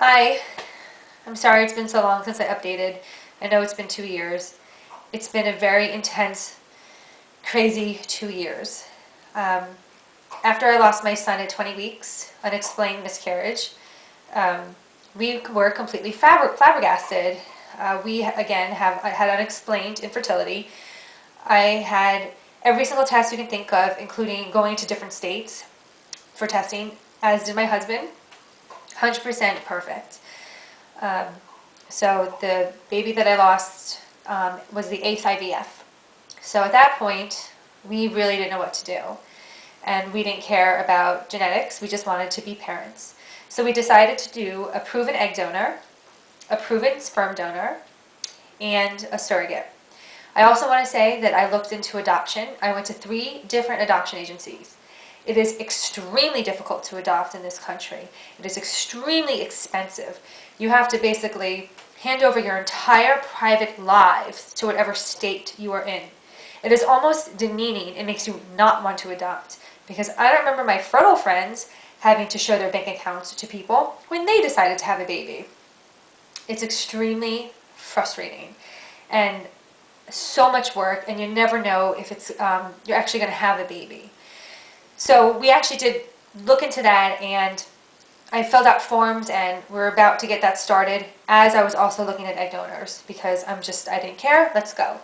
Hi, I'm sorry it's been so long since I updated. I know it's been 2 years. It's been a very intense, crazy 2 years. Um, After I lost my son at 20 weeks, unexplained miscarriage, um, we were completely flabbergasted. We, again, I had unexplained infertility. I had every single test you can think of, including going to different states for testing, as did my husband. 100% perfect. Um, so the baby that I lost was the eighth IVF. So at that point, we really didn't know what to do. And we didn't care about genetics. We just wanted to be parents. So we decided to do a proven egg donor, a proven sperm donor, and a surrogate. I also want to say that I looked into adoption. I went to 3 different adoption agencies. It is extremely difficult to adopt in this country. It is extremely expensive. You have to basically hand over your entire private lives to whatever state you are in. It is almost demeaning. It makes you not want to adopt. Because I don't remember my fertile friends having to show their bank accounts to people when they decided to have a baby. It's extremely frustrating. And so much work, and you never know if it's you're actually going to have a baby. So we actually did look into that, and I filled out forms, and we're about to get that started as I was also looking at egg donors because I didn't care, let's go.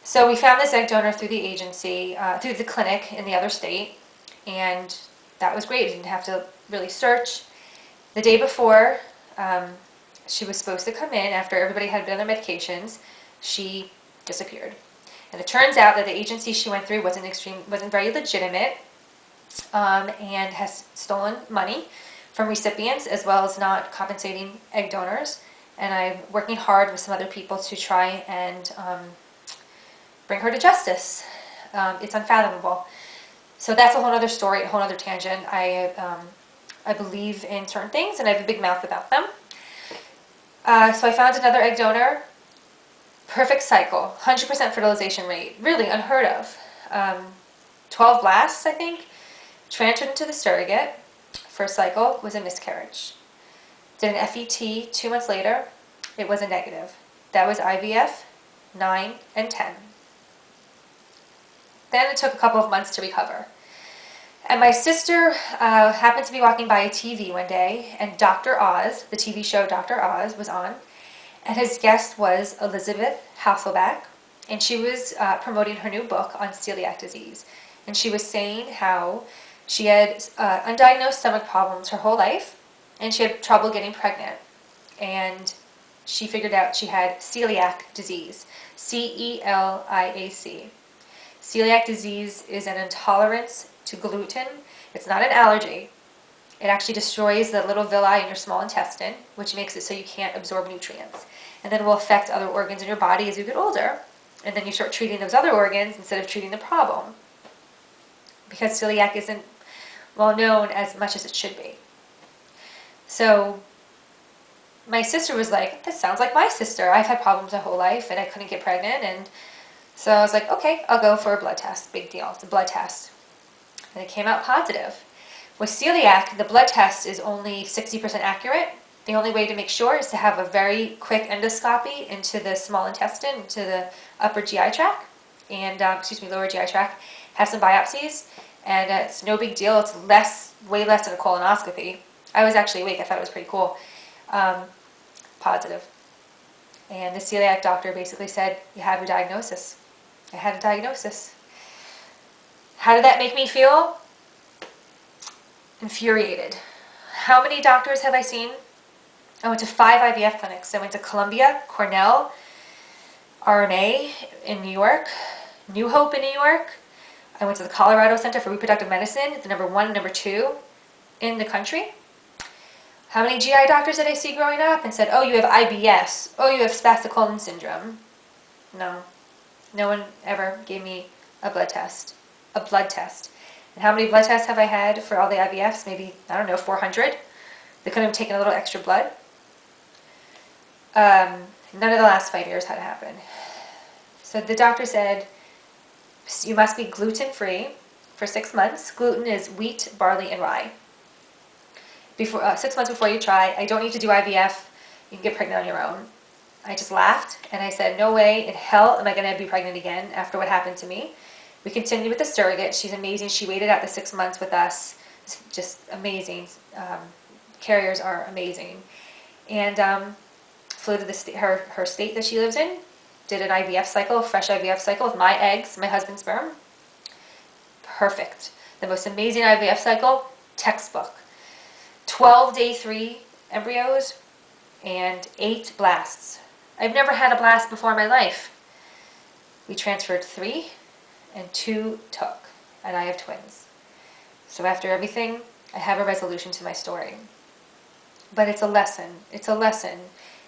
So we found this egg donor through the agency, through the clinic in the other state, and that was great. We didn't have to really search. The day before she was supposed to come in, after everybody had been on their medications, she disappeared. And it turns out that the agency she went through wasn't very legitimate, and has stolen money from recipients as well as not compensating egg donors. And I'm working hard with some other people to try and bring her to justice. It's unfathomable. So that's a whole other story, a whole other tangent. I believe in certain things, and I have a big mouth about them. So I found another egg donor. Perfect cycle, 100% fertilization rate, really unheard of. 12 blasts, I think, transferred into the surrogate. First cycle was a miscarriage. Did an FET 2 months later, it was a negative. That was IVF 9 and 10. Then it took a couple of months to recover. And my sister happened to be walking by a TV one day, and Dr. Oz, the TV show Dr. Oz, was on. And his guest was Elizabeth Hasselbeck, and she was promoting her new book on celiac disease. And she was saying how she had undiagnosed stomach problems her whole life, and she had trouble getting pregnant. And she figured out she had celiac disease, C-E-L-I-A-C. Celiac disease is an intolerance to gluten. It's not an allergy. It actually destroys the little villi in your small intestine, which makes it so you can't absorb nutrients. And then it will affect other organs in your body as you get older. And then you start treating those other organs instead of treating the problem. Because celiac isn't well known as much as it should be. So my sister was like, this sounds like my sister. I've had problems my whole life and I couldn't get pregnant. And so I was like, okay, I'll go for a blood test. Big deal. It's a blood test. And it came out positive. With celiac, the blood test is only 60% accurate. The only way to make sure is to have a very quick endoscopy into the small intestine, into the upper GI tract, and lower GI tract. Have some biopsies, and it's no big deal. It's way less than a colonoscopy. I was actually awake. I thought it was pretty cool. Positive. And the celiac doctor basically said, you have your diagnosis. I had a diagnosis. How did that make me feel? Infuriated. How many doctors have I seen? I went to 5 IVF clinics. I went to Columbia, Cornell, RMA in New York, New Hope in New York. I went to the Colorado Center for Reproductive Medicine, the number 1 and number 2 in the country. How many GI doctors did I see growing up and said, oh, you have IBS, oh, you have spastic colon syndrome? No. No one ever gave me a blood test. And how many blood tests have I had for all the IVFs? Maybe, I don't know, 400. They could have taken a little extra blood. None of the last 5 years had it happen. So the doctor said, you must be gluten-free for 6 months. Gluten is wheat, barley, and rye. before 6 months before you try. I don't need to do IVF. You can get pregnant on your own. I just laughed and I said, no way in hell am I going to be pregnant again after what happened to me. We continued with the surrogate. She's amazing. She waited out the 6 months with us. It's just amazing. Carriers are amazing. And flew to her state that she lives in. Did an IVF cycle, a fresh IVF cycle with my eggs, my husband's sperm. Perfect. The most amazing IVF cycle, textbook. 12 day 3 embryos and 8 blasts. I've never had a blast before in my life. We transferred 3 and 2 took, and I have twins. So after everything, I have a resolution to my story. But it's a lesson. It's a lesson.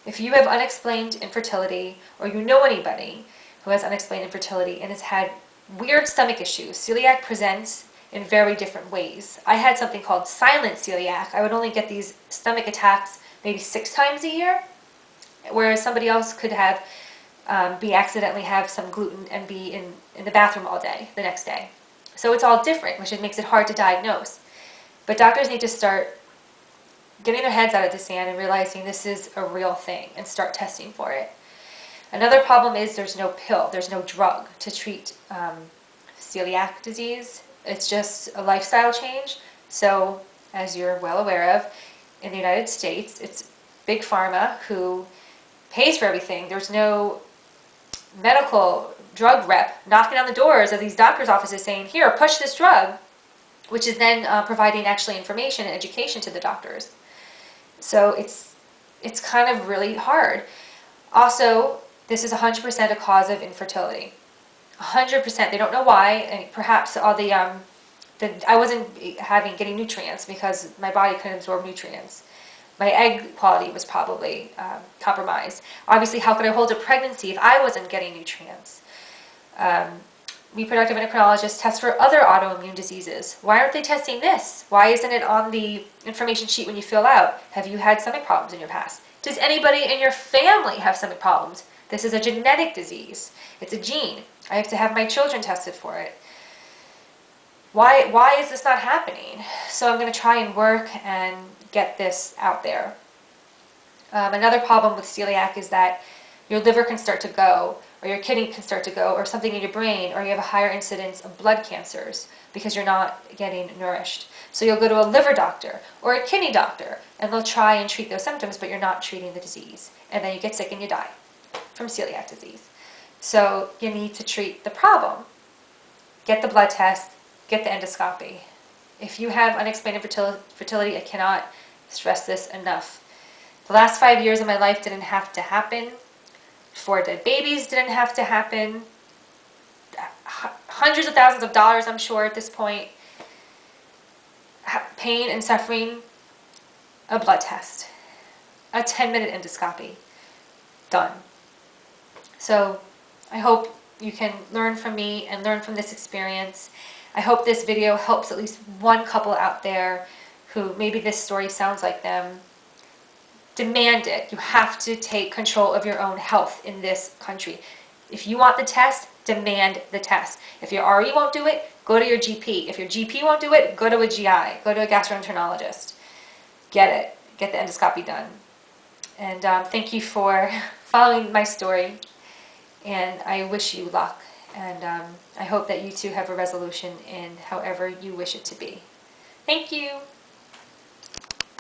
If you have unexplained infertility, or you know anybody who has unexplained infertility and has had weird stomach issues, celiac presents in very different ways. I had something called silent celiac. I would only get these stomach attacks maybe 6 times a year, whereas somebody else could have accidentally have some gluten and be in the bathroom all day the next day. So it's all different, which makes it hard to diagnose. But doctors need to start getting their heads out of the sand and realizing this is a real thing and start testing for it. Another problem is there's no pill, there's no drug to treat celiac disease. It's just a lifestyle change. So, as you're well aware of, in the United States, it's Big Pharma who pays for everything. There's no medical drug rep knocking on the doors of these doctors' offices saying, here, push this drug, which is then providing actually information and education to the doctors. So it's kind of really hard. Also, this is 100% a cause of infertility. 100%. They don't know why, and perhaps all I wasn't getting nutrients because my body couldn't absorb nutrients. My egg quality was probably compromised. Obviously, how could I hold a pregnancy if I wasn't getting nutrients? Reproductive endocrinologists test for other autoimmune diseases. Why aren't they testing this? Why isn't it on the information sheet when you fill out? Have you had stomach problems in your past? Does anybody in your family have stomach problems? This is a genetic disease. It's a gene. I have to have my children tested for it. Why is this not happening? So I'm going to try and work and get this out there. Another problem with celiac is that your liver can start to go, or your kidney can start to go, or something in your brain, or you have a higher incidence of blood cancers because you're not getting nourished. So you'll go to a liver doctor or a kidney doctor, and they'll try and treat those symptoms, but you're not treating the disease. And then you get sick and you die from celiac disease. So you need to treat the problem. Get the blood test, get the endoscopy. If you have unexplained infertility, I cannot stress this enough. The last 5 years of my life didn't have to happen. 4 dead babies didn't have to happen. Hundreds of thousands of dollars, I'm sure, at this point. Pain and suffering, a blood test. A 10-minute endoscopy. Done. So I hope you can learn from me and learn from this experience. I hope this video helps at least one couple out there who maybe this story sounds like them. Demand it. You have to take control of your own health in this country. If you want the test, demand the test. If your RE won't do it, go to your GP. If your GP won't do it, go to a GI. Go to a gastroenterologist. Get it. Get the endoscopy done. And thank you for following my story. And I wish you luck. And I hope that you too have a resolution in however you wish it to be. Thank you.